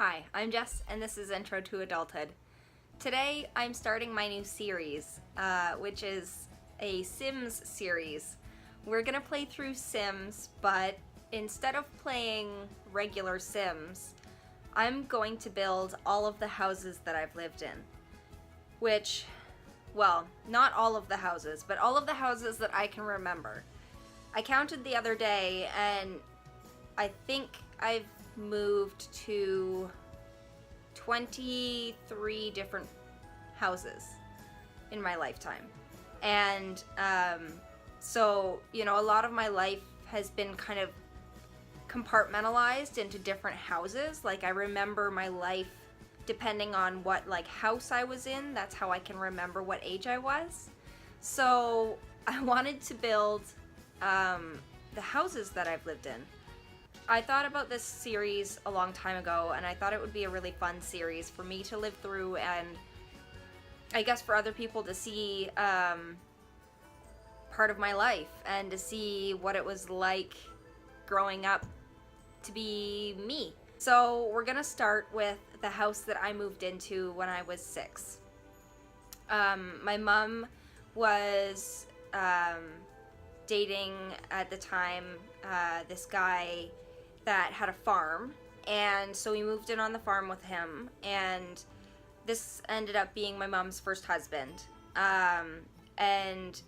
Hi, I'm Jess, and this is Intro to Adulthood. Today, I'm starting my new series, which is a Sims series. We're gonna play through Sims, but instead of playing regular Sims, I'm going to build all of the houses that I've lived in. Which, well, not all of the houses, but all of the houses that I can remember. I counted the other day, and I think I've moved to 23 different houses in my lifetime. And so, you know, a lot of my life has been kind of compartmentalized into different houses. Like, I remember my life depending on what, like, house I was in. That's how I can remember what age I was. So I wanted to build the houses that I've lived in. I thought about this series a long time ago, and I thought it would be a really fun series for me to live through, and I guess for other people to see part of my life and to see what it was like growing up to be me. So we're gonna start with the house that I moved into when I was 6. My mom was dating at the time this guy that had a farm, and so we moved in on the farm with him, and this ended up being my mom's first husband, and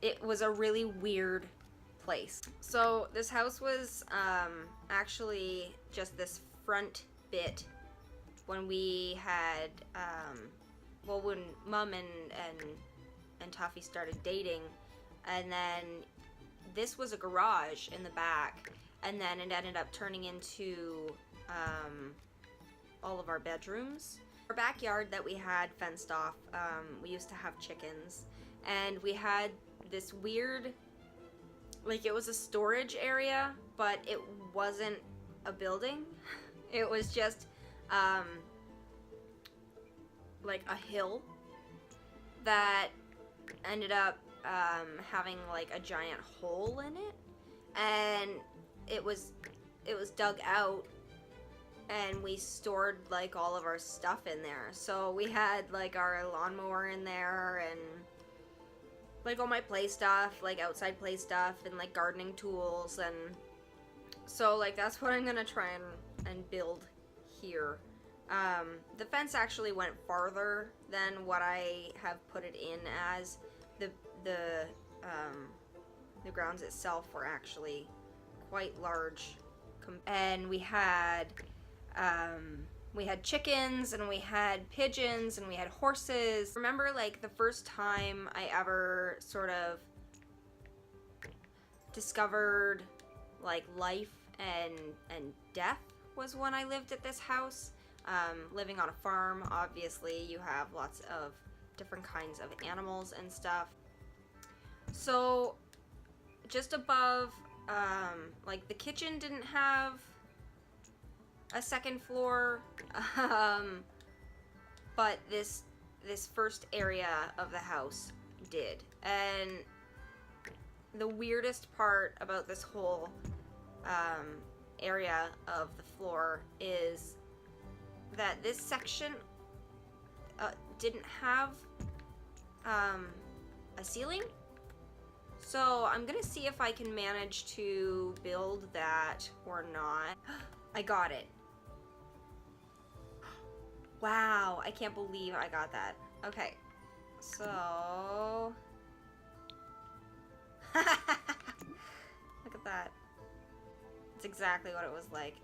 it was a really weird place. So this house was actually just this front bit when we had well, when Mom and Tuffy started dating, and then this was a garage in the back, and then it ended up turning into all of our bedrooms. Our backyard that we had fenced off, we used to have chickens, and we had this weird, like, it was a storage area, but it wasn't a building. It was just like a hill that ended up having like a giant hole in it, and it was dug out, and we stored like all of our stuff in there. So we had like our lawnmower in there, and like all my play stuff, like outside play stuff, and like gardening tools. And so like that's what I'm gonna try and build here. The fence actually went farther than what I have put it in as. The grounds itself were actually quite large, and we had chickens, and we had pigeons, and we had horses. Remember, like, the first time I ever sort of discovered like life and death was when I lived at this house. Living on a farm, obviously you have lots of different kinds of animals and stuff. So just above, like, the kitchen didn't have a second floor, but this first area of the house did. And the weirdest part about this whole area of the floor is that this section didn't have a ceiling. So I'm gonna see if I can manage to build that or not. I got it. Wow, I can't believe I got that. Okay, so look at that. It's exactly what it was like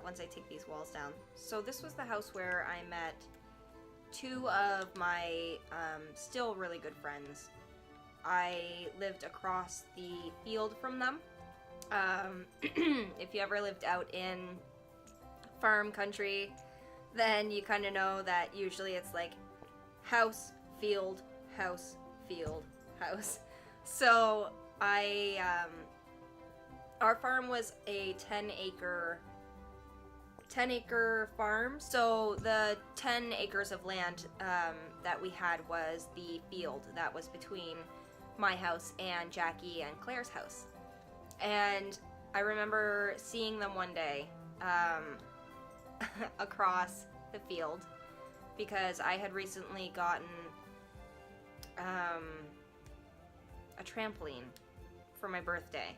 once I take these walls down. So this was the house where I met 2 of my still really good friends. I lived across the field from them. If you ever lived out in farm country, then you kind of know that usually it's like house, field, house, field, house. So our farm was a 10-acre farm. So the 10 acres of land that we had was the field that was between my house and Jackie and Claire's house. And I remember seeing them one day across the field because I had recently gotten a trampoline for my birthday.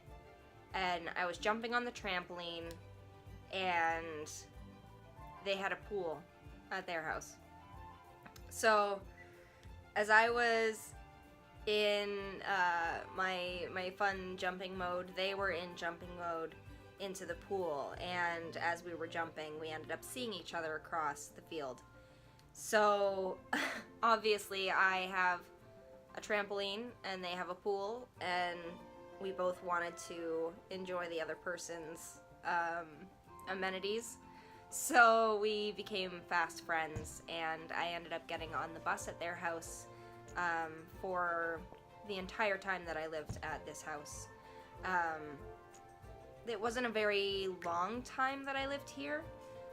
And I was jumping on the trampoline, and they had a pool at their house. So, as I was in my fun jumping mode, they were in jumping mode into the pool, and as we were jumping, we ended up seeing each other across the field. So, obviously, I have a trampoline, and they have a pool, and we both wanted to enjoy the other person's amenities. So we became fast friends, and I ended up getting on the bus at their house for the entire time that I lived at this house. It wasn't a very long time that I lived here.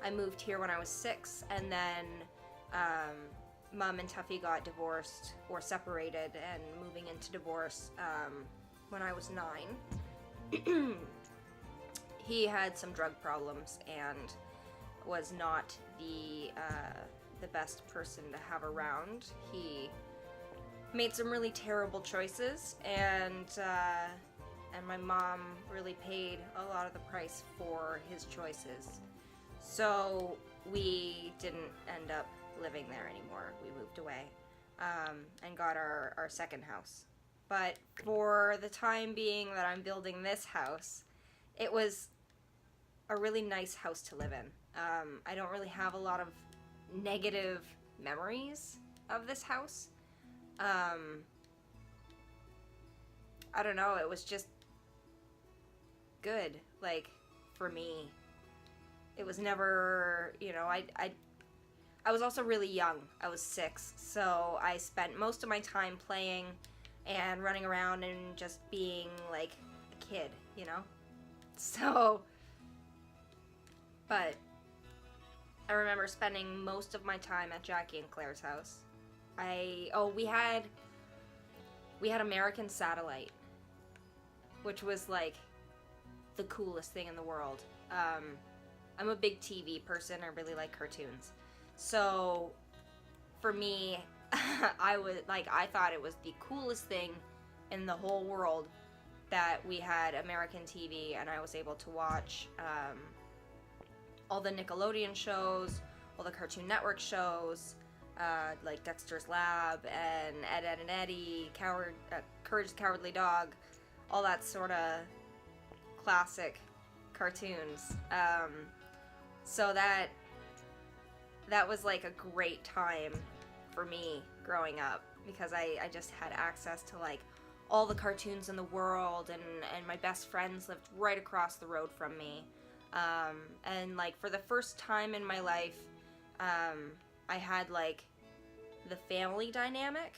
I moved here when I was 6, and then Mom and Tuffy got divorced or separated, and moving into divorce when I was 9. He had some drug problems and was not the best person to have around. He made some really terrible choices, and my mom really paid a lot of the price for his choices. So we didn't end up living there anymore. We moved away and got our second house. But for the time being that I'm building this house, it was a really nice house to live in. I don't really have a lot of negative memories of this house. I don't know, it was just good, like, for me. It was never, I was also really young. I was 6, so I spent most of my time playing and running around and just being like a kid, So, but I remember spending most of my time at Jackie and Claire's house. We had American Satellite, which was like the coolest thing in the world. I'm a big TV person. I really like cartoons. So, for me, I thought it was the coolest thing in the whole world that we had American TV, and I was able to watch all the Nickelodeon shows, all the Cartoon Network shows, like Dexter's Lab and Ed, Edd and Eddy, Courage the Cowardly Dog, all that sort of classic cartoons. So that was like a great time for me growing up, because I just had access to like all the cartoons in the world, and my best friends lived right across the road from me. And like for the first time in my life, I had like the family dynamic,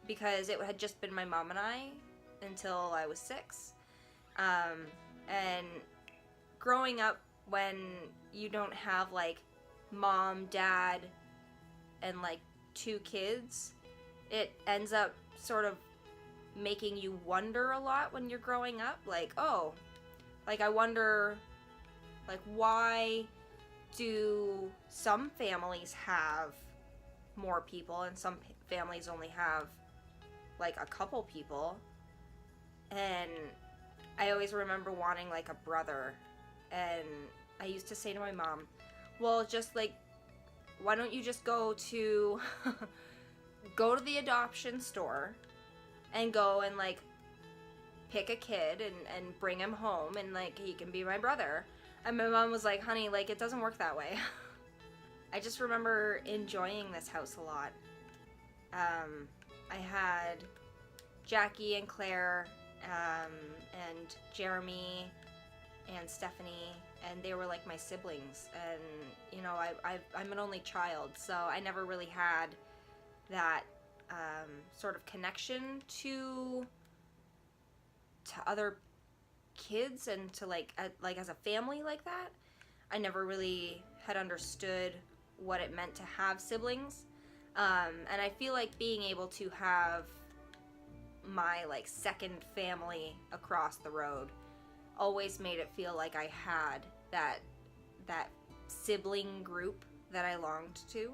because it had just been my mom and I until I was 6. And growing up when you don't have like mom, dad, and like 2 kids, it ends up sort of making you wonder a lot when you're growing up. Like, oh, like I wonder, like, why do some families have more people and some families only have like a couple people? And I always remember wanting like a brother, and I used to say to my mom, well, just like, why don't you just go to the adoption store and go and like pick a kid and bring him home, and like he can be my brother. And my mom was like, honey, like it doesn't work that way. I just remember enjoying this house a lot. I had Jackie and Claire and Jeremy and Stephanie, and they were like my siblings. And I'm an only child, so I never really had that sort of connection to other kids and to like as a family like that. I never really had understood what it meant to have siblings, and I feel like being able to have my like second family across the road always made it feel like I had that sibling group that I longed to.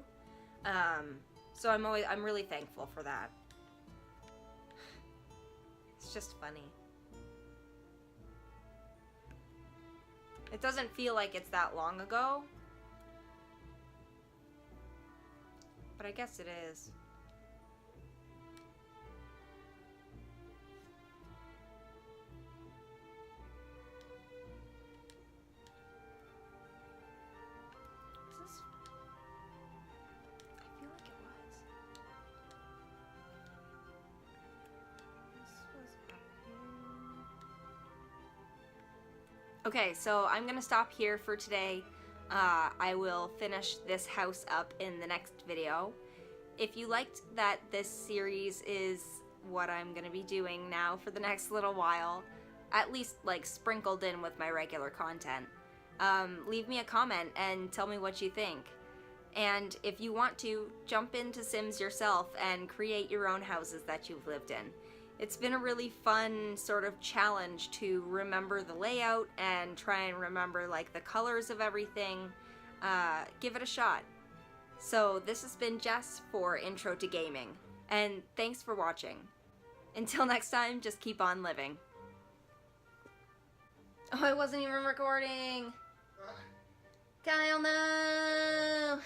So I'm really thankful for that. It's just funny. It doesn't feel like it's that long ago, but I guess it is. Okay, so I'm gonna stop here for today. I will finish this house up in the next video. If you liked that this series is what I'm gonna be doing now for the next little while, at least like sprinkled in with my regular content, leave me a comment and tell me what you think. And if you want to, jump into Sims yourself and create your own houses that you've lived in. It's been a really fun sort of challenge to remember the layout and try and remember like the colors of everything. Give it a shot. So this has been Jess for Intro to Gaming, and thanks for watching. Until next time, just keep on living. Oh, I wasn't even recording. Kyle, no!